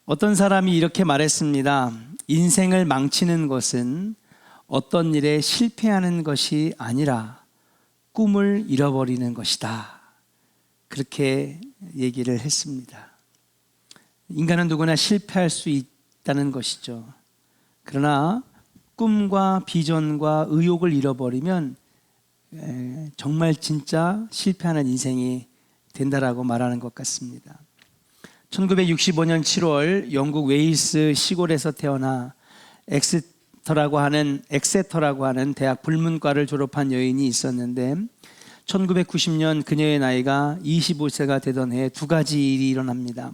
어떤 사람이 이렇게 말했습니다. 인생을 망치는 것은 어떤 일에 실패하는 것이 아니라 꿈을 잃어버리는 것이다. 그렇게 얘기를 했습니다. 인간은 누구나 실패할 수 있다는 것이죠. 그러나 꿈과 비전과 의욕을 잃어버리면 정말 진짜 실패하는 인생이 된다라고 말하는 것 같습니다. 1965년 7월 영국 웨일스 시골에서 태어나 엑세터라고 하는 대학 불문과를 졸업한 여인이 있었는데 1990년 그녀의 나이가 25세가 되던 해에 두 가지 일이 일어납니다.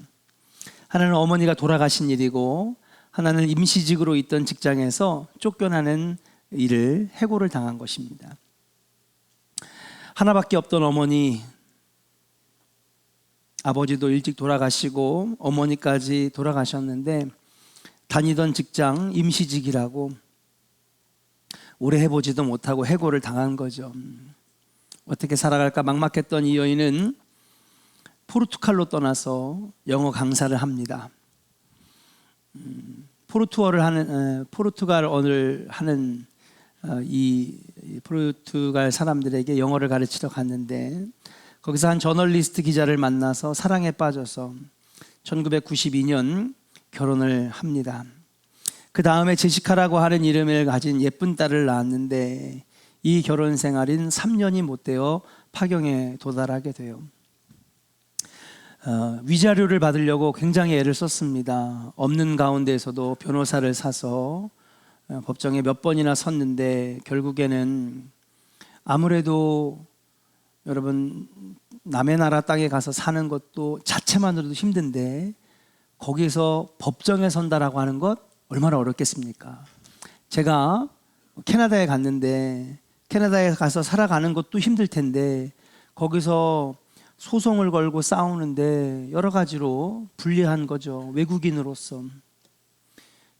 하나는 어머니가 돌아가신 일이고 하나는 임시직으로 있던 직장에서 쫓겨나는 일을 해고를 당한 것입니다. 하나밖에 없던 어머니, 아버지도 일찍 돌아가시고 어머니까지 돌아가셨는데 다니던 직장 임시직이라고 오래 해보지도 못하고 해고를 당한 거죠. 어떻게 살아갈까 막막했던 이 여인은 포르투갈로 떠나서 영어 강사를 합니다. 포르투갈어를 하는 이 포르투갈 사람들에게 영어를 가르치러 갔는데 거기서 한 저널리스트 기자를 만나서 사랑에 빠져서 1992년 결혼을 합니다. 그 다음에 제시카라고 하는 이름을 가진 예쁜 딸을 낳았는데 이 결혼 생활인 3년이 못 되어 파경에 도달하게 돼요. 위자료를 받으려고 굉장히 애를 썼습니다. 없는 가운데에서도 변호사를 사서 법정에 몇 번이나 섰는데 결국에는 아무래도 여러분 남의 나라 땅에 가서 사는 것도 자체만으로도 힘든데 거기서 법정에 선다라고 하는 것 얼마나 어렵겠습니까? 제가 캐나다에 갔는데 캐나다에 가서 살아가는 것도 힘들 텐데 거기서 소송을 걸고 싸우는데 여러 가지로 불리한 거죠. 외국인으로서.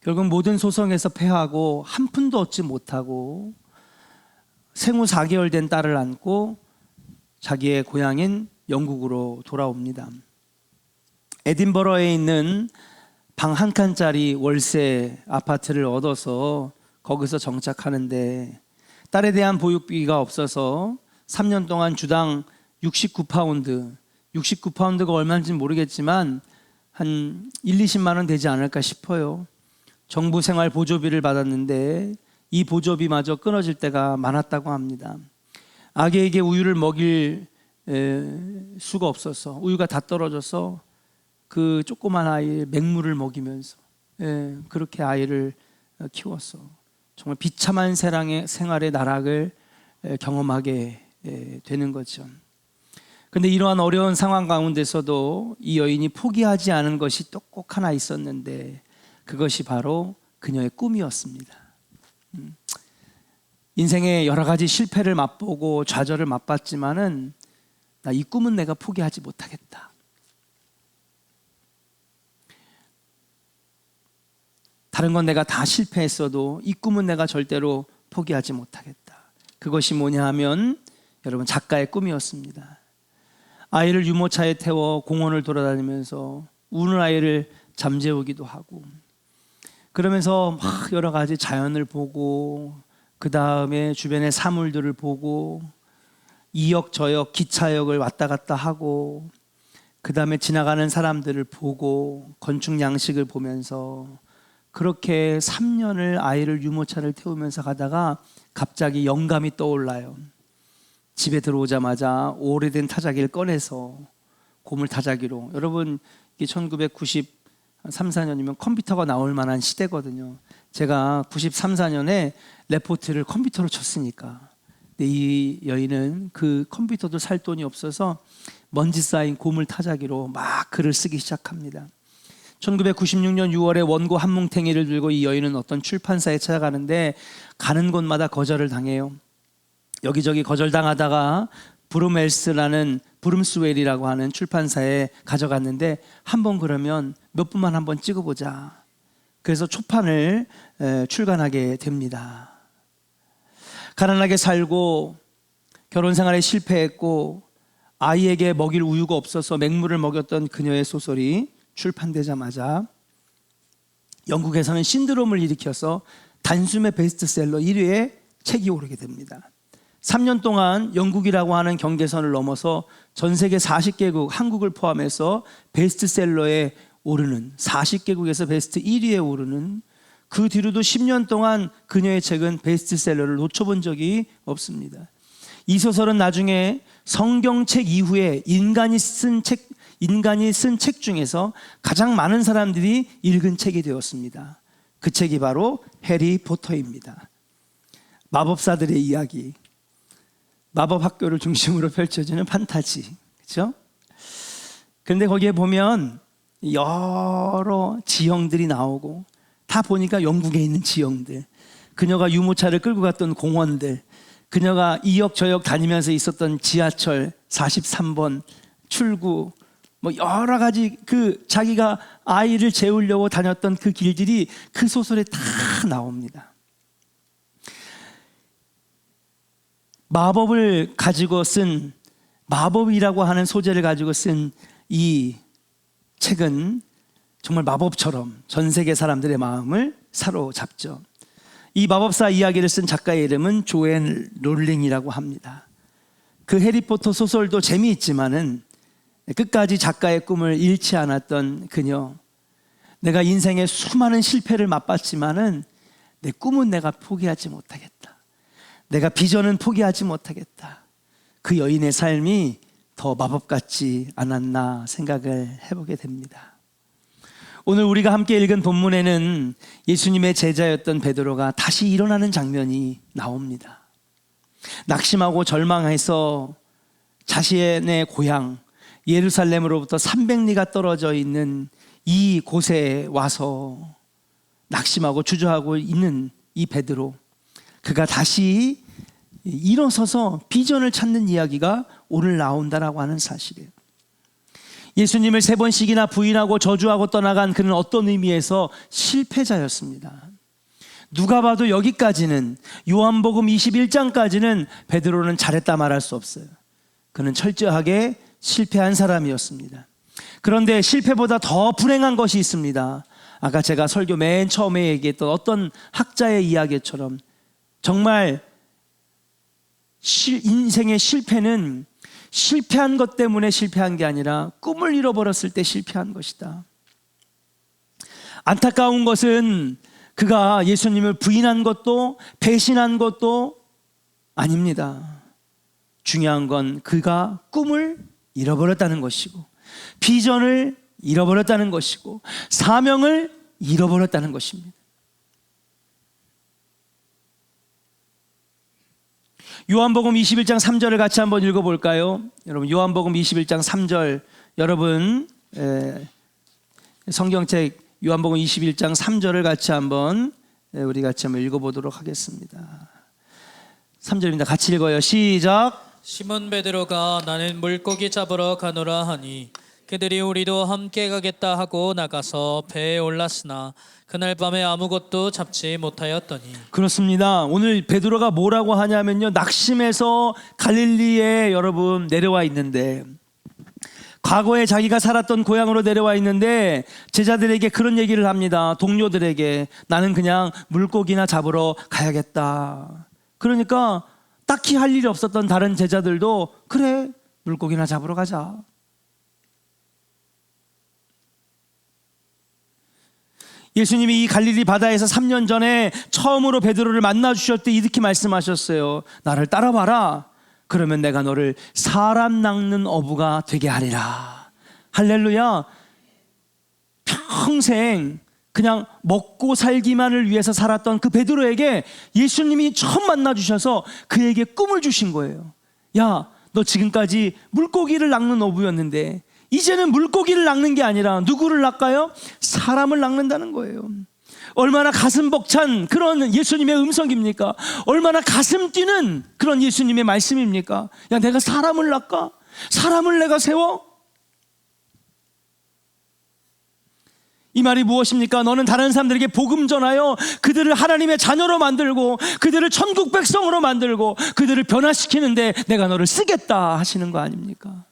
결국 모든 소송에서 패하고 한 푼도 얻지 못하고 생후 4개월 된 딸을 안고 자기의 고향인 영국으로 돌아옵니다. 에딘버러에 있는 방 한 칸짜리 월세 아파트를 얻어서 거기서 정착하는데 딸에 대한 보육비가 없어서 3년 동안 주당 69파운드가 얼마인지 모르겠지만 한 1-20만 원 되지 않을까 싶어요. 정부 생활 보조비를 받았는데 이 보조비마저 끊어질 때가 많았다고 합니다. 아기에게 우유를 먹일 수가 없어서 우유가 다 떨어져서 그 조그만 아이의 맹물을 먹이면서 그렇게 아이를 키웠어. 정말 비참한 생활의 나락을 경험하게 되는 거죠. 그런데 이러한 어려운 상황 가운데서도 이 여인이 포기하지 않은 것이 또 꼭 하나 있었는데 그것이 바로 그녀의 꿈이었습니다. 인생의 여러 가지 실패를 맛보고 좌절을 맛봤지만은 나 이 꿈은 내가 포기하지 못하겠다. 다른 건 내가 다 실패했어도 이 꿈은 내가 절대로 포기하지 못하겠다. 그것이 뭐냐 하면 여러분 작가의 꿈이었습니다. 아이를 유모차에 태워 공원을 돌아다니면서 우는 아이를 잠재우기도 하고 그러면서 막 여러 가지 자연을 보고 그 다음에 주변의 사물들을 보고 이역 저역 기차역을 왔다 갔다 하고 그 다음에 지나가는 사람들을 보고 건축 양식을 보면서 그렇게 3년을 아이를 유모차를 태우면서 가다가 갑자기 영감이 떠올라요. 집에 들어오자마자 오래된 타자기를 꺼내서 고물타자기로, 여러분 이게 1993, 4년이면 컴퓨터가 나올 만한 시대거든요. 제가 93, 4년에 레포트를 컴퓨터로 쳤으니까. 근데 이 여인은 그 컴퓨터도 살 돈이 없어서 먼지 쌓인 고물타자기로 막 글을 쓰기 시작합니다. 1996년 6월에 원고 한 뭉탱이를 들고 이 여인은 어떤 출판사에 찾아가는데 가는 곳마다 거절을 당해요. 여기저기 거절당하다가 브룸스웰이라고 하는 출판사에 가져갔는데 한번 그러면 몇 분만 한번 찍어보자. 그래서 초판을 출간하게 됩니다. 가난하게 살고 결혼 생활에 실패했고 아이에게 먹일 우유가 없어서 맹물을 먹였던 그녀의 소설이 출판되자마자 영국에서는 신드롬을 일으켜서 단숨에 베스트셀러 1위에 책이 오르게 됩니다. 3년 동안 영국이라고 하는 경계선을 넘어서 전 세계 40개국, 한국을 포함해서 베스트셀러에 오르는, 40개국에서 베스트 1위에 오르는, 그 뒤로도 10년 동안 그녀의 책은 베스트셀러를 놓쳐본 적이 없습니다. 이 소설은 나중에 성경책 이후에 인간이 쓴 책 중에서 가장 많은 사람들이 읽은 책이 되었습니다. 그 책이 바로 해리포터입니다. 마법사들의 이야기, 마법 학교를 중심으로 펼쳐지는 판타지, 그렇죠? 그런데 거기에 보면 여러 지형들이 나오고, 다 보니까 영국에 있는 지형들, 그녀가 유모차를 끌고 갔던 공원들, 그녀가 이 역 저 역 다니면서 있었던 지하철 43번 출구, 뭐 여러 가지 그 자기가 아이를 재우려고 다녔던 그 길들이 그 소설에 다 나옵니다. 마법을 가지고 쓴, 마법이라고 하는 소재를 가지고 쓴 이 책은 정말 마법처럼 전 세계 사람들의 마음을 사로잡죠. 이 마법사 이야기를 쓴 작가의 이름은 조앤 롤링이라고 합니다. 그 해리포터 소설도 재미있지만은 끝까지 작가의 꿈을 잃지 않았던 그녀, 내가 인생의 수많은 실패를 맛봤지만은 내 꿈은 내가 포기하지 못하겠다, 내가 비전은 포기하지 못하겠다, 그 여인의 삶이 더 마법 같지 않았나 생각을 해보게 됩니다. 오늘 우리가 함께 읽은 본문에는 예수님의 제자였던 베드로가 다시 일어나는 장면이 나옵니다. 낙심하고 절망해서 자신의 고향 예루살렘으로부터 300리가 떨어져 있는 이 곳에 와서 낙심하고 주저하고 있는 이 베드로, 그가 다시 일어서서 비전을 찾는 이야기가 오늘 나온다라고 하는 사실이에요. 예수님을 3번씩이나 부인하고 저주하고 떠나간 그는 어떤 의미에서 실패자였습니다. 누가 봐도 여기까지는, 요한복음 21장까지는 베드로는 잘했다 말할 수 없어요. 그는 철저하게 실패한 사람이었습니다. 그런데 실패보다 더 불행한 것이 있습니다. 아까 제가 설교 맨 처음에 얘기했던 어떤 학자의 이야기처럼 정말 인생의 실패는 실패한 것 때문에 실패한 게 아니라 꿈을 잃어버렸을 때 실패한 것이다. 안타까운 것은 그가 예수님을 부인한 것도 배신한 것도 아닙니다. 중요한 건 그가 꿈을 잃어버렸다는 것이고, 비전을 잃어버렸다는 것이고, 사명을 잃어버렸다는 것입니다. 요한복음 21장 3절을 같이 한번 읽어볼까요? 여러분, 요한복음 21장 3절, 여러분 성경책 요한복음 21장 3절을 같이 한번 우리 같이 한번 읽어보도록 하겠습니다. 3절입니다. 같이 읽어요. 시작. 시몬 베드로가 나는 물고기 잡으러 가노라 하니 그들이 우리도 함께 가겠다 하고 나가서 배에 올랐으나 그날 밤에 아무것도 잡지 못하였더니. 그렇습니다. 오늘 베드로가 뭐라고 하냐면요, 낙심해서 갈릴리에 여러분 내려와 있는데, 과거에 자기가 살았던 고향으로 내려와 있는데 제자들에게 그런 얘기를 합니다. 동료들에게, 나는 그냥 물고기나 잡으러 가야겠다. 그러니까 딱히 할 일이 없었던 다른 제자들도 그래, 물고기나 잡으러 가자. 예수님이 이 갈릴리 바다에서 3년 전에 처음으로 베드로를 만나 주셨을 때 이렇게 말씀하셨어요. 나를 따라와라. 그러면 내가 너를 사람 낚는 어부가 되게 하리라. 할렐루야. 평생 그냥 먹고 살기만을 위해서 살았던 그 베드로에게 예수님이 처음 만나 주셔서 그에게 꿈을 주신 거예요. 야, 너 지금까지 물고기를 낚는 어부였는데 이제는 물고기를 낚는 게 아니라 누구를 낚아요? 사람을 낚는다는 거예요. 얼마나 가슴 벅찬 그런 예수님의 음성입니까? 얼마나 가슴 뛰는 그런 예수님의 말씀입니까? 야, 내가 사람을 낚아? 사람을 내가 세워? 이 말이 무엇입니까? 너는 다른 사람들에게 복음 전하여 그들을 하나님의 자녀로 만들고 그들을 천국 백성으로 만들고 그들을 변화시키는데 내가 너를 쓰겠다 하시는 거 아닙니까?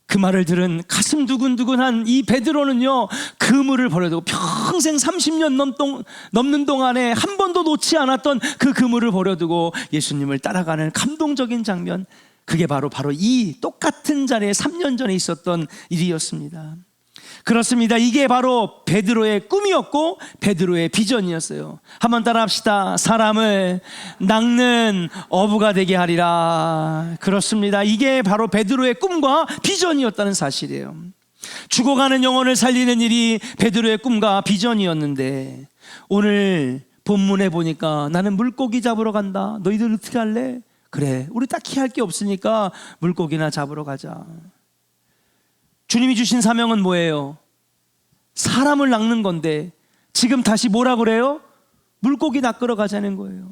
그 말을 들은 가슴 두근두근한 이 베드로는요, 그물을 버려두고 평생 30년 넘는 동안에 한 번도 놓지 않았던 그 그물을 버려두고 예수님을 따라가는 감동적인 장면, 그게 바로 이 똑같은 자리에 3년 전에 있었던 일이었습니다. 그렇습니다. 이게 바로 베드로의 꿈이었고 베드로의 비전이었어요. 한번 따라합시다. 사람을 낚는 어부가 되게 하리라. 그렇습니다. 이게 바로 베드로의 꿈과 비전이었다는 사실이에요. 죽어가는 영혼을 살리는 일이 베드로의 꿈과 비전이었는데, 오늘 본문에 보니까 나는 물고기 잡으러 간다. 너희들 어떻게 할래? 그래, 우리 딱히 할 게 없으니까 물고기나 잡으러 가자. 주님이 주신 사명은 뭐예요? 사람을 낚는 건데 지금 다시 뭐라 그래요? 물고기 낚으러 가자는 거예요.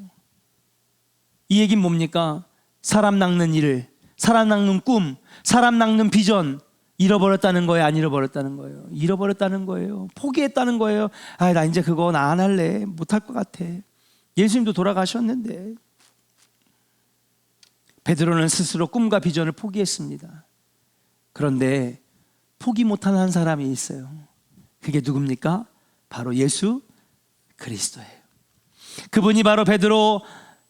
이 얘기는 뭡니까? 사람 낚는 일, 사람 낚는 꿈, 사람 낚는 비전 잃어버렸다는 거예요? 안 잃어버렸다는 거예요? 잃어버렸다는 거예요. 포기했다는 거예요. 나 이제 그거 나 안 할래. 못할 것 같아. 예수님도 돌아가셨는데. 베드로는 스스로 꿈과 비전을 포기했습니다. 그런데 포기 못한 한 사람이 있어요. 그게 누굽니까? 바로 예수 그리스도예요. 그분이 바로 베드로의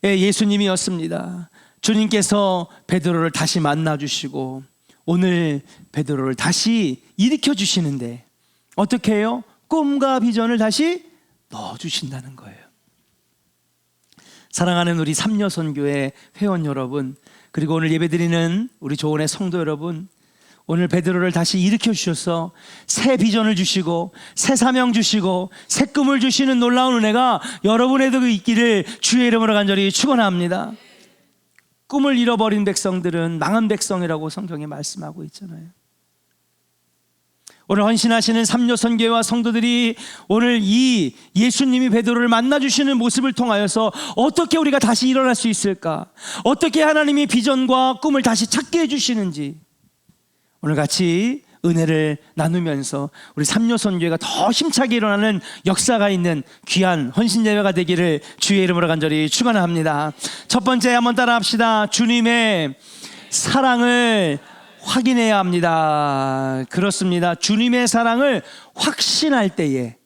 예수님이었습니다. 주님께서 베드로를 다시 만나주시고 오늘 베드로를 다시 일으켜 주시는데 어떻게 해요? 꿈과 비전을 다시 넣어주신다는 거예요. 사랑하는 우리 삼여선교회 회원 여러분, 그리고 오늘 예배드리는 우리 조은의 성도 여러분, 오늘 베드로를 다시 일으켜 주셔서 새 비전을 주시고 새 사명 주시고 새 꿈을 주시는 놀라운 은혜가 여러분에도 있기를 주의 이름으로 간절히 축원합니다. 꿈을 잃어버린 백성들은 망한 백성이라고 성경에 말씀하고 있잖아요. 오늘 헌신하시는 삼여선교회와 성도들이 오늘 이 예수님이 베드로를 만나주시는 모습을 통하여서 어떻게 우리가 다시 일어날 수 있을까? 어떻게 하나님이 비전과 꿈을 다시 찾게 해주시는지 오늘 같이 은혜를 나누면서 우리 삼여선교회가 더 힘차게 일어나는 역사가 있는 귀한 헌신예배가 되기를 주의 이름으로 간절히 축원합니다. 첫 번째 한번 따라합시다. 주님의 사랑을 확인해야 합니다. 그렇습니다. 주님의 사랑을 확신할 때에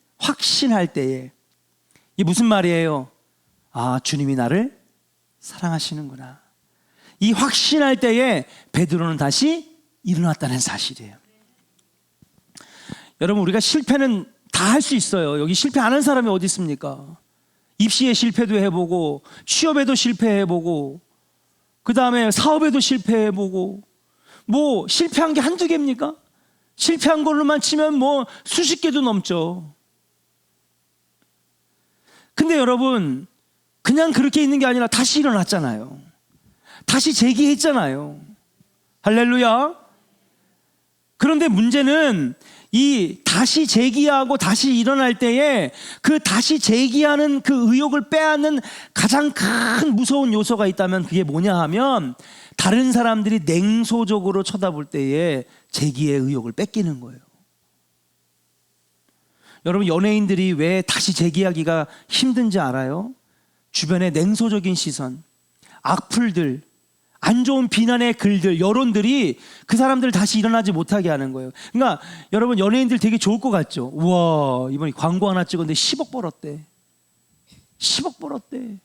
이게 무슨 말이에요? 주님이 나를 사랑하시는구나. 이 확신할 때에 베드로는 다시 일어났다는 사실이에요. 여러분, 우리가 실패는 다 할 수 있어요. 여기 실패 안 한 사람이 어디 있습니까? 입시에 실패도 해보고 취업에도 실패해보고 그 다음에 사업에도 실패해보고, 뭐 실패한 게 한두 개입니까? 실패한 걸로만 치면 뭐 수십 개도 넘죠. 근데 여러분, 그냥 그렇게 있는 게 아니라 다시 일어났잖아요. 다시 재기했잖아요. 할렐루야. 그런데 문제는 이 다시 재기하고 다시 일어날 때에 그 다시 재기하는 그 의욕을 빼앗는 가장 큰 무서운 요소가 있다면 그게 뭐냐 하면, 다른 사람들이 냉소적으로 쳐다볼 때에 재기의 의욕을 뺏기는 거예요. 여러분, 연예인들이 왜 다시 재기하기가 힘든지 알아요? 주변의 냉소적인 시선, 악플들, 안 좋은 비난의 글들, 여론들이 그 사람들을 다시 일어나지 못하게 하는 거예요. 그러니까 여러분, 연예인들 되게 좋을 것 같죠? 우와, 이번에 광고 하나 찍었는데 10억 벌었대. 10억 벌었대.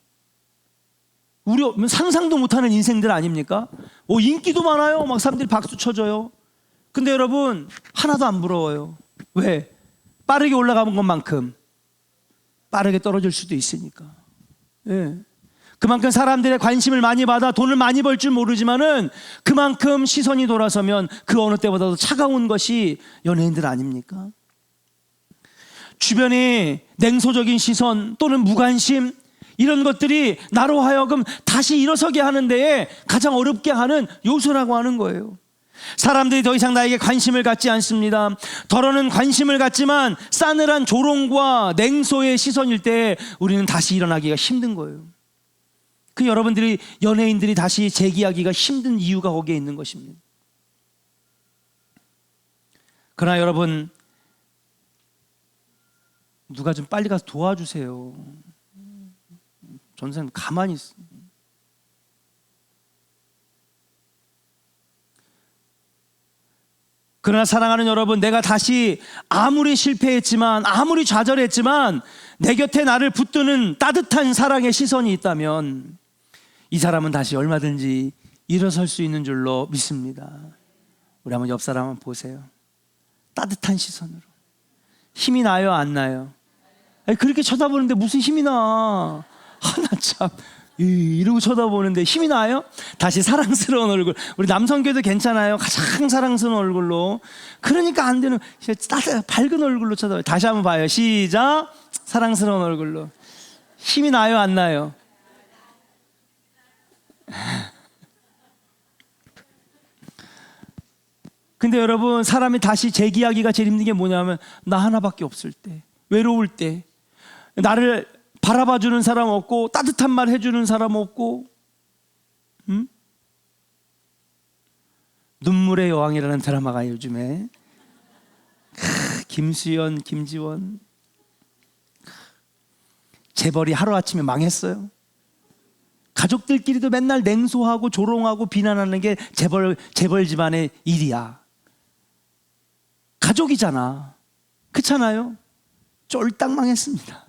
우리 상상도 못하는 인생들 아닙니까? 인기도 많아요. 막 사람들이 박수 쳐줘요. 근데 여러분, 하나도 안 부러워요. 왜? 빠르게 올라가는 것만큼 빠르게 떨어질 수도 있으니까. 예. 그만큼 사람들의 관심을 많이 받아 돈을 많이 벌 줄 모르지만은 그만큼 시선이 돌아서면 그 어느 때보다도 차가운 것이 연예인들 아닙니까? 주변의 냉소적인 시선 또는 무관심, 이런 것들이 나로 하여금 다시 일어서게 하는 데에 가장 어렵게 하는 요소라고 하는 거예요. 사람들이 더 이상 나에게 관심을 갖지 않습니다. 덜어는 관심을 갖지만 싸늘한 조롱과 냉소의 시선일 때 우리는 다시 일어나기가 힘든 거예요. 그 여러분들이, 연예인들이 다시 재기하기가 힘든 이유가 거기에 있는 것입니다. 그러나 여러분, 누가 좀 빨리 가서 도와주세요. 전사님 가만히 있어. 그러나 사랑하는 여러분, 내가 다시 아무리 실패했지만, 아무리 좌절했지만 내 곁에 나를 붙드는 따뜻한 사랑의 시선이 있다면 이 사람은 다시 얼마든지 일어설 수 있는 줄로 믿습니다. 우리 한번 옆 사람 한번 보세요. 따뜻한 시선으로. 힘이 나요, 안 나요? 아니, 그렇게 쳐다보는데 무슨 힘이 나? 하나 참 이러고 쳐다보는데 힘이 나요? 다시 사랑스러운 얼굴. 우리 남성교도 괜찮아요. 가장 사랑스러운 얼굴로. 그러니까 안 되는 밝은 얼굴로 쳐다봐요. 다시 한번 봐요. 시작. 사랑스러운 얼굴로. 힘이 나요, 안 나요? 근데 여러분, 사람이 다시 재기하기가 제일 힘든 게 뭐냐면 나 하나밖에 없을 때, 외로울 때, 나를 바라봐주는 사람 없고 따뜻한 말 해주는 사람 없고, 눈물의 여왕이라는 드라마가 요즘에 김수현, 김지원, 재벌이 하루아침에 망했어요. 가족들끼리도 맨날 냉소하고 조롱하고 비난하는 게 재벌 집안의 일이야. 가족이잖아. 그렇잖아요? 쫄딱 망했습니다.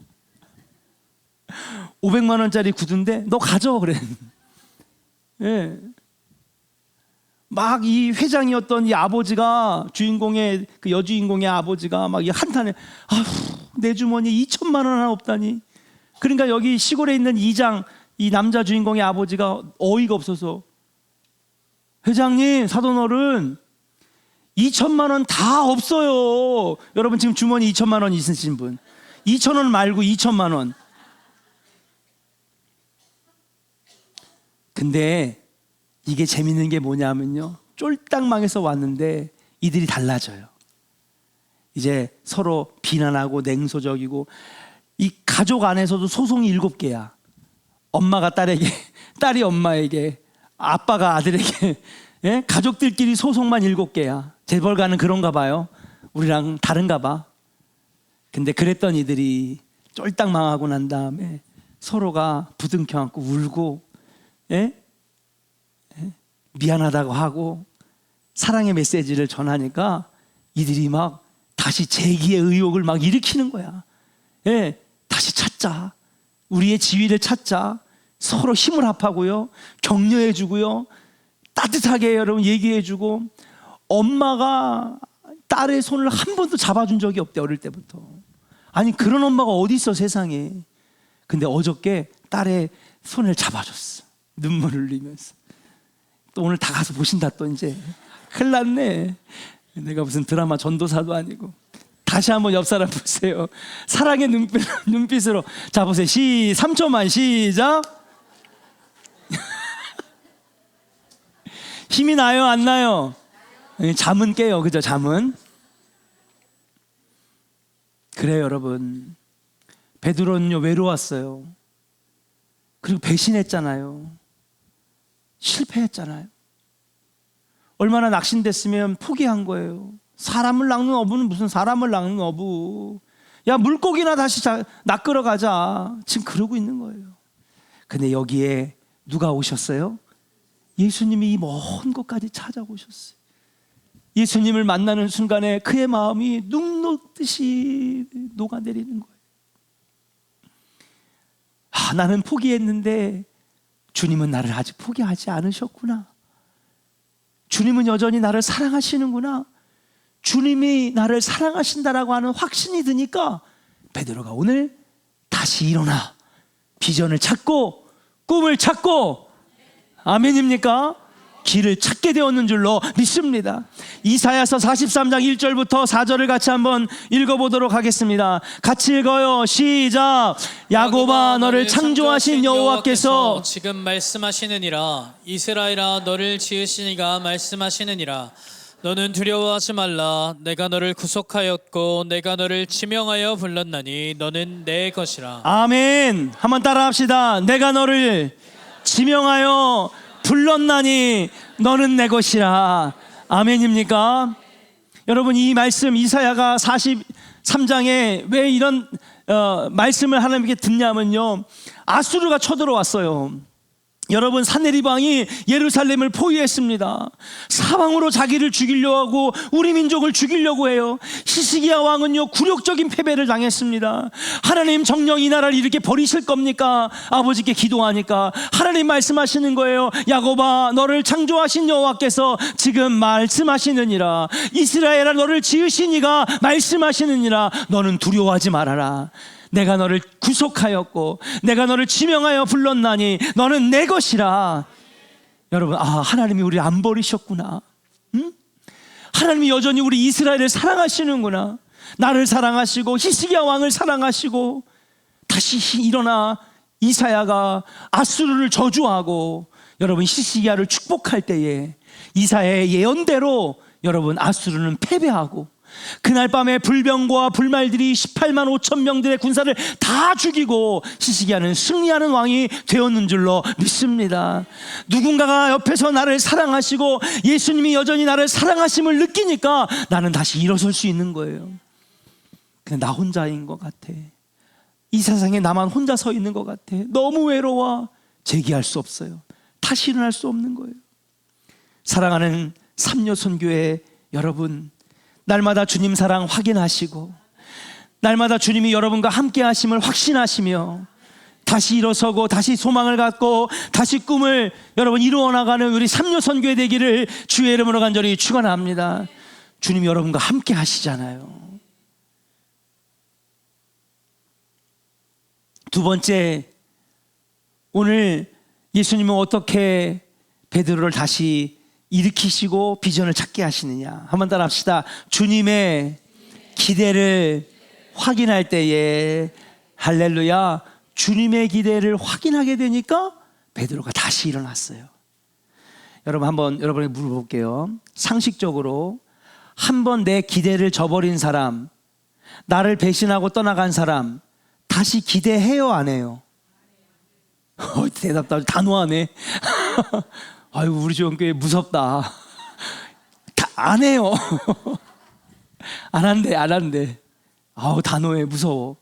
500만 원짜리 구두인데 너 가져 그래. 예. 막 이 회장이었던 이 아버지가, 주인공의 그 여주인공의 아버지가 막 이 한탄에, 아휴, 내 주머니에 2천만 원 하나 없다니. 그러니까 여기 시골에 있는 이장, 이 남자 주인공의 아버지가 어이가 없어서, 회장님, 사돈어른 2천만 원 다 없어요. 여러분 지금 주머니 2천만 원 있으신 분, 2천 원 말고 2천만 원. 근데 이게 재밌는 게 뭐냐면요, 쫄딱 망해서 왔는데 이들이 달라져요. 이제 서로 비난하고 냉소적이고, 이 가족 안에서도 소송이 7개야. 엄마가 딸에게, 딸이 엄마에게, 아빠가 아들에게. 예? 가족들끼리 소송만 7개야. 재벌가는 그런가 봐요. 우리랑 다른가 봐. 근데 그랬던 이들이 쫄딱 망하고 난 다음에 서로가 부둥켜 안고 울고, 예? 예? 미안하다고 하고 사랑의 메시지를 전하니까 이들이 막 다시 재기의 의욕을 막 일으키는 거야. 예? 다시 찾자. 우리의 지위를 찾자. 서로 힘을 합하고요, 격려해주고요, 따뜻하게 여러분 얘기해주고. 엄마가 딸의 손을 한 번도 잡아준 적이 없대, 어릴 때부터. 아니, 그런 엄마가 어디 있어 세상에. 근데 어저께 딸의 손을 잡아줬어, 눈물을 흘리면서. 또 오늘 다 가서 보신다 또. 이제 큰일 났네. 내가 무슨 드라마 전도사도 아니고. 다시 한번 옆 사람 보세요. 사랑의 눈빛으로. 자, 보세요. 3초만 시작. 힘이 나요, 안 나요? 잠은 깨요, 그죠? 잠은. 그래요, 여러분. 베드로는요, 외로웠어요. 그리고 배신했잖아요. 실패했잖아요. 얼마나 낙심됐으면 포기한 거예요. 사람을 낚는 어부는 무슨 사람을 낚는 어부. 야, 물고기나 다시 낚으러 가자. 지금 그러고 있는 거예요. 근데 여기에 누가 오셨어요? 예수님이 이 먼 곳까지 찾아오셨어요. 예수님을 만나는 순간에 그의 마음이 눈 녹듯이 녹아내리는 거예요. 아, 나는 포기했는데 주님은 나를 아직 포기하지 않으셨구나. 주님은 여전히 나를 사랑하시는구나. 주님이 나를 사랑하신다라고 하는 확신이 드니까 베드로가 오늘 다시 일어나 비전을 찾고 꿈을 찾고, 아멘입니까? 길을 찾게 되었는 줄로 믿습니다. 이사야서 43장 1절부터 4절을 같이 한번 읽어보도록 하겠습니다. 같이 읽어요. 시작. 야곱아, 너를 창조하신 여호와께서 지금 말씀하시느니라. 이스라엘아, 너를 지으신 이가 말씀하시느니라. 너는 두려워하지 말라. 내가 너를 구속하였고 내가 너를 지명하여 불렀나니 너는 내 것이라. 아멘. 한번 따라합시다. 내가 너를 지명하여 불렀나니 너는 내 것이라. 아멘입니까? 여러분, 이 말씀 이사야가 43장에 왜 이런 말씀을 하나님께 듣냐면요, 아수르가 쳐들어왔어요. 여러분, 산헤립 왕이 예루살렘을 포위했습니다. 사방으로 자기를 죽이려고 하고 우리 민족을 죽이려고 해요. 히스기야 왕은요, 굴욕적인 패배를 당했습니다. 하나님 정녕 이 나라를 이렇게 버리실 겁니까? 아버지께 기도하니까 하나님 말씀하시는 거예요. 야곱아, 너를 창조하신 여호와께서 지금 말씀하시느니라. 이스라엘아, 너를 지으신 이가 말씀하시느니라. 너는 두려워하지 말아라. 내가 너를 구속하였고 내가 너를 지명하여 불렀나니 너는 내 것이라. 여러분, 하나님이 우리를 안 버리셨구나. 응? 하나님이 여전히 우리 이스라엘을 사랑하시는구나. 나를 사랑하시고 히스기야 왕을 사랑하시고. 다시 일어나 이사야가 아수르를 저주하고 여러분 히스기야를 축복할 때에 이사야의 예언대로 여러분 아수르는 패배하고, 그날 밤에 불병과 불말들이 18만 5천 명들의 군사를 다 죽이고 히스기야는 승리하는 왕이 되었는 줄로 믿습니다. 누군가가 옆에서 나를 사랑하시고 예수님이 여전히 나를 사랑하심을 느끼니까 나는 다시 일어설 수 있는 거예요. 근데 나 혼자인 것 같아. 이 세상에 나만 혼자 서 있는 것 같아. 너무 외로워. 재기할 수 없어요. 다시 일어날 수 없는 거예요. 사랑하는 삼려선교회 여러분, 날마다 주님 사랑 확인하시고 날마다 주님이 여러분과 함께 하심을 확신하시며 다시 일어서고 다시 소망을 갖고 다시 꿈을 여러분 이루어 나가는 우리 삼려선교회 되기를 주의 이름으로 간절히 축원합니다. 주님이 여러분과 함께 하시잖아요. 두 번째, 오늘 예수님은 어떻게 베드로를 다시 일으키시고 비전을 찾게 하시느냐. 한번 따라 합시다. 주님의 기대를 확인할 때에, 할렐루야, 주님의 기대를 확인하게 되니까 베드로가 다시 일어났어요. 여러분, 한번 여러분에게 물어볼게요. 상식적으로 한번 내 기대를 저버린 사람, 나를 배신하고 떠나간 사람 다시 기대해요, 안 해요? 대답도 아주 단호하네. 아유, 우리 지원교회 무섭다. 안 해요. 안 한대. 아우, 단호해, 무서워.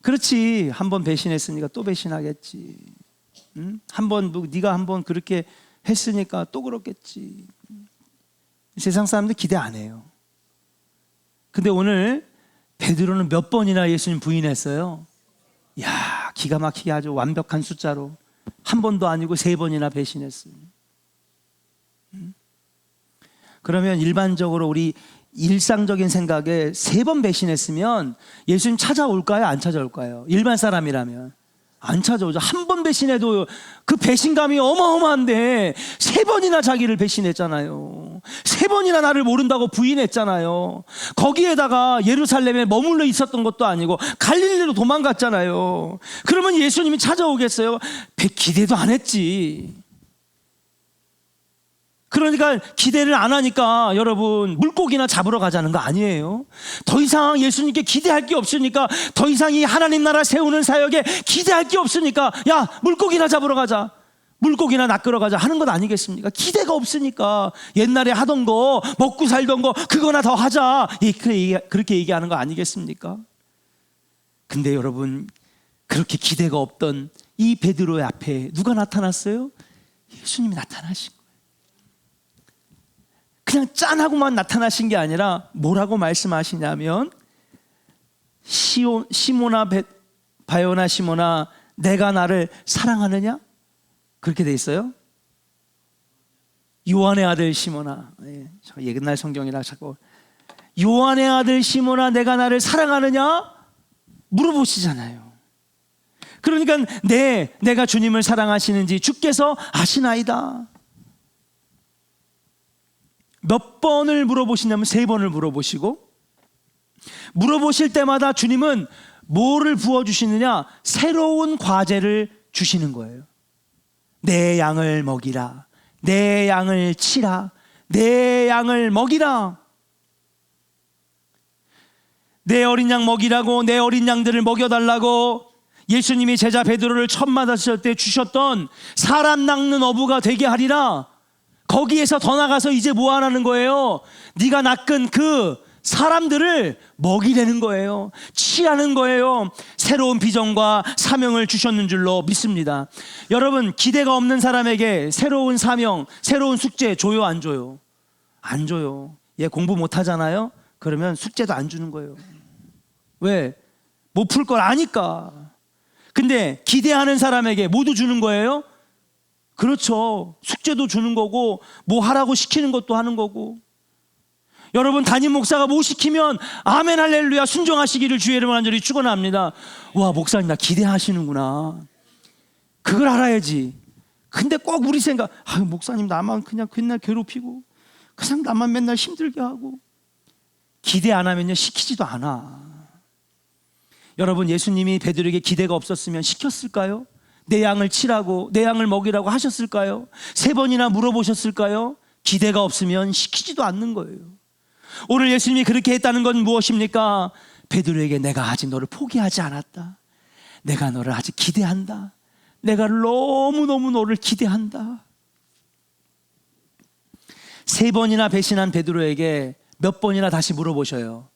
그렇지, 한번 배신했으니까 또 배신하겠지. 응? 네가 한번 그렇게 했으니까 또 그렇겠지. 세상 사람들 기대 안 해요. 근데 오늘 베드로는 몇 번이나 예수님 부인했어요? 야, 기가 막히게 아주 완벽한 숫자로 한 번도 아니고 3번이나 배신했어요. 그러면 일반적으로 우리 일상적인 생각에 3번 배신했으면 예수님 찾아올까요? 안 찾아올까요? 일반 사람이라면 안 찾아오죠. 한 번 배신해도 그 배신감이 어마어마한데 3번이나 자기를 배신했잖아요. 3번이나 나를 모른다고 부인했잖아요. 거기에다가 예루살렘에 머물러 있었던 것도 아니고 갈릴리로 도망갔잖아요. 그러면 예수님이 찾아오겠어요? 기대도 안 했지. 그러니까 기대를 안 하니까 여러분 물고기나 잡으러 가자는 거 아니에요. 더 이상 예수님께 기대할 게 없으니까, 더 이상 이 하나님 나라 세우는 사역에 기대할 게 없으니까, 야, 물고기나 잡으러 가자, 물고기나 낚으러 가자 하는 것 아니겠습니까? 기대가 없으니까 옛날에 하던 거, 먹고 살던 거 그거나 더 하자, 그렇게 얘기하는 거 아니겠습니까? 근데 여러분, 그렇게 기대가 없던 이 베드로의 앞에 누가 나타났어요? 예수님이 나타나신 거예요. 그냥 짠하고만 나타나신 게 아니라 뭐라고 말씀하시냐면, 시몬아 바요나 시몬아, 내가 나를 사랑하느냐? 그렇게 돼 있어요. 요한의 아들 시몬아, 옛날 성경이라 자꾸 요한의 아들 시몬아, 내가 나를 사랑하느냐? 물어보시잖아요. 그러니까 내가 주님을 사랑하시는지 주께서 아시나이다. 몇 번을 물어보시냐면 3번을 물어보시고, 물어보실 때마다 주님은 뭐를 부어주시느냐? 새로운 과제를 주시는 거예요. 내 양을 먹이라, 내 양을 치라, 내 양을 먹이라. 내 어린 양 먹이라고, 내 어린 양들을 먹여달라고 예수님이 제자 베드로를 처음 만나실 때 주셨던 사람 낚는 어부가 되게 하리라. 거기에서 더 나가서 이제 뭐 하라는 거예요? 네가 낚은 그 사람들을 먹이려는 거예요. 취하는 거예요. 새로운 비전과 사명을 주셨는 줄로 믿습니다. 여러분, 기대가 없는 사람에게 새로운 사명, 새로운 숙제 줘요, 안 줘요? 안 줘요. 얘 공부 못 하잖아요? 그러면 숙제도 안 주는 거예요. 왜? 못 풀 걸 아니까. 근데 기대하는 사람에게 모두 주는 거예요? 그렇죠. 숙제도 주는 거고, 뭐 하라고 시키는 것도 하는 거고. 여러분, 담임 목사가 뭐 시키면 아멘 할렐루야 순종하시기를 주의 이름으로 간절히 축원합니다. 와, 목사님 나 기대하시는구나. 그걸 알아야지. 근데 꼭 우리 생각, 목사님 나만 그냥 맨날 괴롭히고 그냥 나만 맨날 힘들게 하고. 기대 안 하면요 시키지도 않아. 여러분, 예수님이 베드로에게 기대가 없었으면 시켰을까요? 내 양을 치라고, 내 양을 먹이라고 하셨을까요? 3번이나 물어보셨을까요? 기대가 없으면 시키지도 않는 거예요. 오늘 예수님이 그렇게 했다는 건 무엇입니까? 베드로에게 내가 아직 너를 포기하지 않았다. 내가 너를 아직 기대한다. 내가 너무너무 너를 기대한다. 3번이나 배신한 베드로에게 몇 번이나 다시 물어보셔요.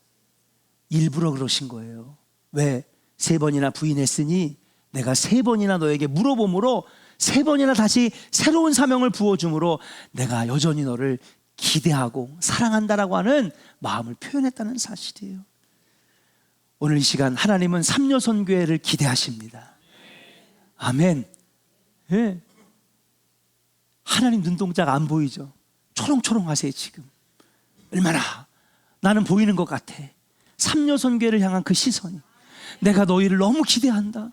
일부러 그러신 거예요. 왜? 3번이나 부인했으니 내가 3번이나 너에게 물어봄으로 3번이나 다시 새로운 사명을 부어줌으로 내가 여전히 너를 기대하고 사랑한다라고 하는 마음을 표현했다는 사실이에요. 오늘 이 시간 하나님은 삼려선교회를 기대하십니다. 아멘. 네. 하나님 눈동자가 안 보이죠? 초롱초롱하세요 지금. 얼마나 나는 보이는 것 같아. 삼려선교회를 향한 그 시선이, 내가 너희를 너무 기대한다.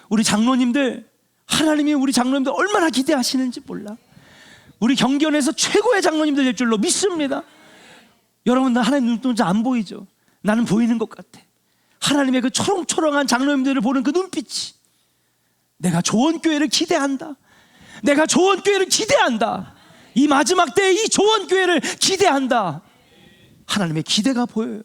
우리 장로님들, 하나님이 우리 장로님들 얼마나 기대하시는지 몰라. 우리 경기원에서 최고의 장로님들 될 줄로 믿습니다. 여러분, 하나님 눈동자 안 보이죠? 나는 보이는 것 같아. 하나님의 그 초롱초롱한 장로님들을 보는 그 눈빛이, 내가 조원교회를 기대한다. 내가 조원교회를 기대한다. 이 마지막 때의 이 조원교회를 기대한다. 하나님의 기대가 보여요.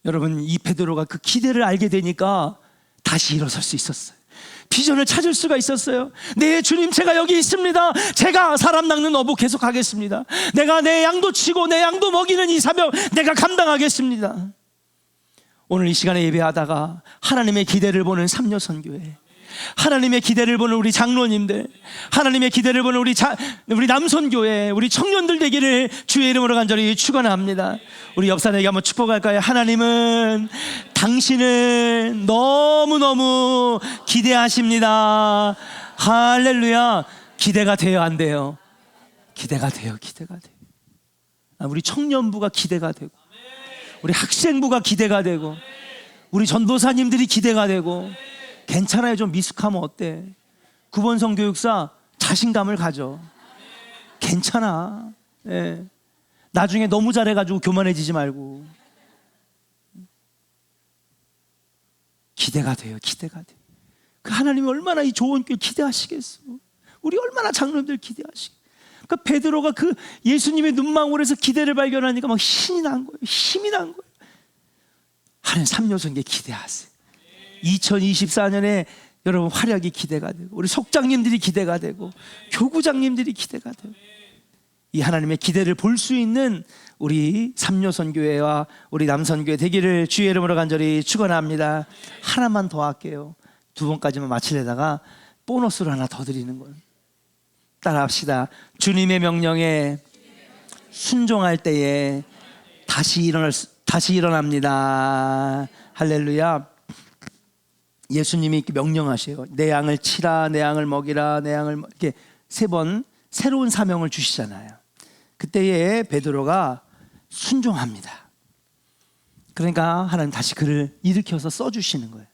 여러분, 이 베드로가 그 기대를 알게 되니까 다시 일어설 수 있었어요. 비전을 찾을 수가 있었어요. 네 주님, 제가 여기 있습니다. 제가 사람 낚는 어부 계속 하겠습니다. 내가 내 양도 치고 내 양도 먹이는 이 사명 내가 감당하겠습니다. 오늘 이 시간에 예배하다가 하나님의 기대를 보는 삼려선교회, 하나님의 기대를 보는 우리 장로님들, 하나님의 기대를 보는 우리 남선교회, 우리 청년들 되기를 주의 이름으로 간절히 축원합니다. 우리 옆사람에게 한번 축복할까요? 하나님은 당신을 너무너무 기대하십니다. 할렐루야. 기대가 돼요, 안 돼요? 기대가 돼요, 기대가 돼요. 우리 청년부가 기대가 되고, 우리 학생부가 기대가 되고, 우리 전도사님들이 기대가 되고. 괜찮아요. 좀 미숙하면 어때? 9번 성교육사 자신감을 가져. 괜찮아. 예. 나중에 너무 잘해가지고 교만해지지 말고. 기대가 돼요. 기대가 돼. 그 하나님이 얼마나 이 좋은 교회 기대하시겠어. 우리 얼마나 장로님들 기대하시겠어. 그 베드로가 그 예수님의 눈망울에서 기대를 발견하니까 막 신이 난 거예요. 힘이 난 거예요. 하나님 삼려선교회 기대하세요. 2024년에 여러분 활약이 기대가 되고, 우리 속장님들이 기대가 되고, 교구장님들이 기대가 되고, 이 하나님의 기대를 볼 수 있는 우리 삼려선교회와 우리 남선교회 되기를 주의 이름으로 간절히 축원합니다. 하나만 더 할게요. 2번까지만 마치려다가 보너스로 하나 더 드리는 거예요. 따라합시다. 주님의 명령에 순종할 때에 다시 일어납니다. 할렐루야. 예수님이 이렇게 명령하세요. 내 양을 치라, 내 양을 먹이라, 내 양을 이렇게 3번 새로운 사명을 주시잖아요. 그때에 베드로가 순종합니다. 그러니까 하나님 다시 그를 일으켜서 써주시는 거예요.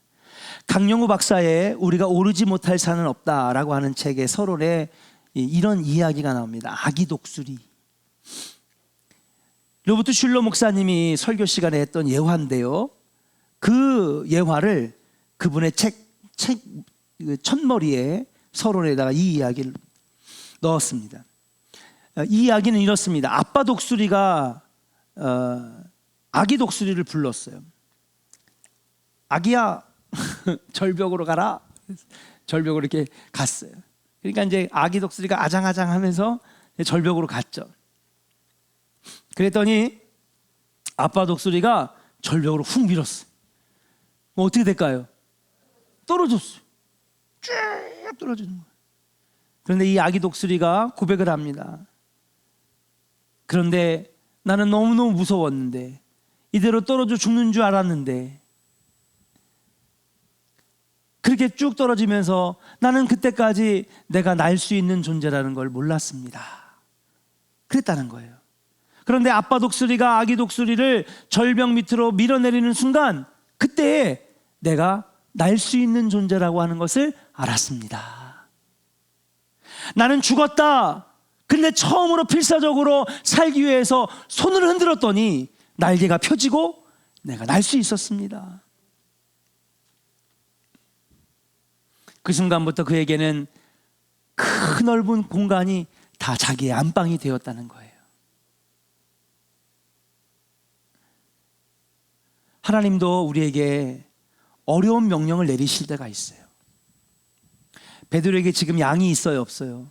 강영우 박사의 우리가 오르지 못할 산은 없다라고 하는 책의 서론에 이런 이야기가 나옵니다. 아기 독수리. 로버트 슐러 목사님이 설교 시간에 했던 예화인데요, 그 예화를 그분의 책 첫머리에 서론에다가 이 이야기를 넣었습니다. 이 이야기는 이렇습니다. 아빠 독수리가 아기 독수리를 불렀어요. 아기야, 절벽으로 가라. 절벽으로 이렇게 갔어요. 그러니까 이제 아기 독수리가 아장아장하면서 절벽으로 갔죠. 그랬더니 아빠 독수리가 절벽으로 훅 밀었어. 어떻게 될까요? 떨어졌어요. 쭉 떨어지는 거예요. 그런데 이 아기 독수리가 고백을 합니다. 그런데 나는 너무너무 무서웠는데, 이대로 떨어져 죽는 줄 알았는데, 그렇게 쭉 떨어지면서 나는 그때까지 내가 날 수 있는 존재라는 걸 몰랐습니다. 그랬다는 거예요. 그런데 아빠 독수리가 아기 독수리를 절벽 밑으로 밀어내리는 순간, 그때 내가 날 수 있는 존재라고 하는 것을 알았습니다. 나는 죽었다. 근데 처음으로 필사적으로 살기 위해서 손을 흔들었더니 날개가 펴지고 내가 날 수 있었습니다. 그 순간부터 그에게는 큰 넓은 공간이 다 자기의 안방이 되었다는 거예요. 하나님도 우리에게 어려운 명령을 내리실 때가 있어요. 베드로에게 지금 양이 있어요, 없어요?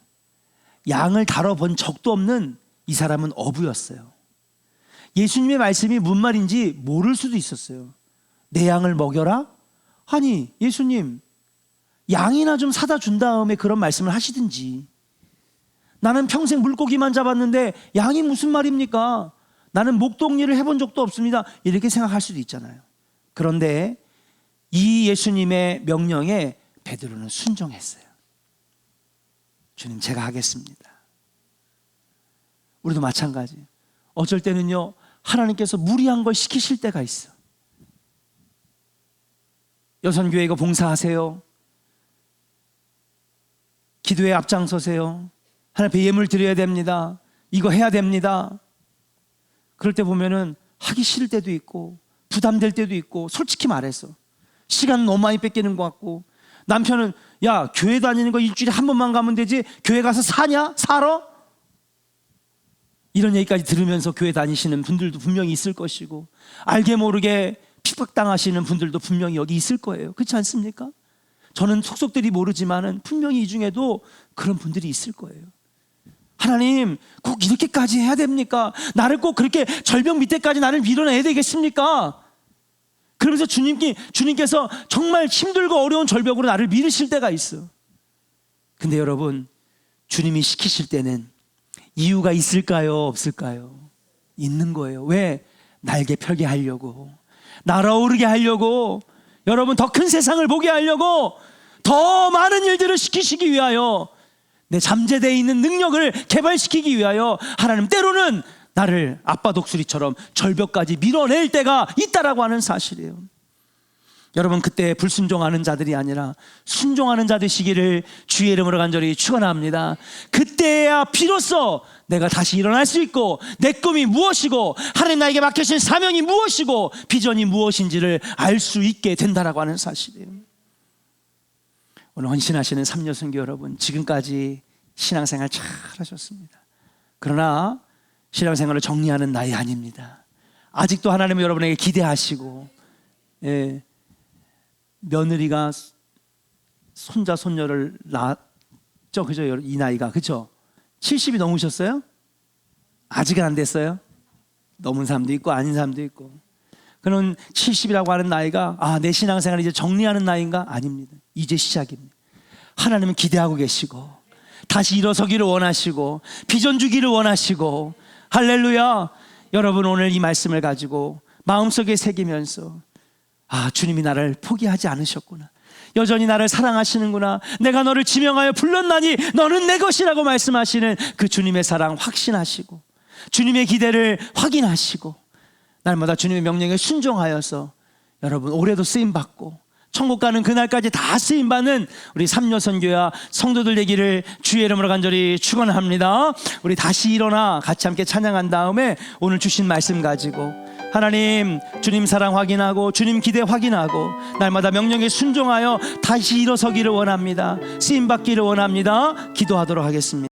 양을 다뤄본 적도 없는 이 사람은 어부였어요. 예수님의 말씀이 무슨 말인지 모를 수도 있었어요. 내 양을 먹여라? 아니, 예수님, 양이나 좀 사다 준 다음에 그런 말씀을 하시든지. 나는 평생 물고기만 잡았는데 양이 무슨 말입니까? 나는 목동일을 해본 적도 없습니다. 이렇게 생각할 수도 있잖아요. 그런데 이 예수님의 명령에 베드로는 순종했어요. 주님, 제가 하겠습니다. 우리도 마찬가지. 어쩔 때는요, 하나님께서 무리한 걸 시키실 때가 있어. 여선교회 이거 봉사하세요. 기도에 앞장서세요. 하나님 앞에 예물 드려야 됩니다. 이거 해야 됩니다. 그럴 때 보면은 하기 싫을 때도 있고 부담될 때도 있고, 솔직히 말해서 시간 너무 많이 뺏기는 것 같고, 남편은 야, 교회 다니는 거 일주일에 한 번만 가면 되지 교회 가서 사냐? 살아? 이런 얘기까지 들으면서 교회 다니시는 분들도 분명히 있을 것이고, 알게 모르게 핍박당하시는 분들도 분명히 여기 있을 거예요. 그렇지 않습니까? 저는 속속들이 모르지만은 분명히 이 중에도 그런 분들이 있을 거예요. 하나님, 꼭 이렇게까지 해야 됩니까? 나를 꼭 그렇게 절벽 밑에까지 나를 밀어내야 되겠습니까? 그러면서 주님께서 정말 힘들고 어려운 절벽으로 나를 밀으실 때가 있어. 근데 여러분, 주님이 시키실 때는 이유가 있을까요? 없을까요? 있는 거예요. 왜? 날개 펴게 하려고, 날아오르게 하려고, 여러분 더 큰 세상을 보게 하려고, 더 많은 일들을 시키시기 위하여, 내 잠재되어 있는 능력을 개발시키기 위하여 하나님 때로는 나를 아빠 독수리처럼 절벽까지 밀어낼 때가 있다라고 하는 사실이에요. 여러분, 그때 불순종하는 자들이 아니라 순종하는 자 되시기를 주의 이름으로 간절히 축원합니다. 그때야 비로소 내가 다시 일어날 수 있고, 내 꿈이 무엇이고 하나님 나에게 맡겨주신 사명이 무엇이고 비전이 무엇인지를 알 수 있게 된다라고 하는 사실이에요. 오늘 헌신하시는 삼여선교 여러분, 지금까지 신앙생활 잘 하셨습니다. 그러나 신앙생활을 정리하는 나이 아닙니다. 아직도 하나님은 여러분에게 기대하시고, 며느리가 손자 손녀를 낳았죠, 그죠? 이 나이가, 그죠? 70이 넘으셨어요? 아직은 안 됐어요? 넘은 사람도 있고 아닌 사람도 있고. 그는 70이라고 하는 나이가 내 신앙생활을 이제 정리하는 나이인가? 아닙니다. 이제 시작입니다. 하나님은 기대하고 계시고, 다시 일어서기를 원하시고, 비전 주기를 원하시고, 할렐루야. 여러분, 오늘 이 말씀을 가지고 마음속에 새기면서, 주님이 나를 포기하지 않으셨구나, 여전히 나를 사랑하시는구나, 내가 너를 지명하여 불렀나니 너는 내 것이라고 말씀하시는 그 주님의 사랑 확신하시고, 주님의 기대를 확인하시고, 날마다 주님의 명령에 순종하여서 여러분 올해도 쓰임받고 천국 가는 그날까지 다 쓰임받는 우리 삼여선교야 성도들 되기를 주의 이름으로 간절히 축원합니다. 우리 다시 일어나 같이 함께 찬양한 다음에 오늘 주신 말씀 가지고 하나님, 주님 사랑 확인하고 주님 기대 확인하고 날마다 명령에 순종하여 다시 일어서기를 원합니다. 쓰임받기를 원합니다. 기도하도록 하겠습니다.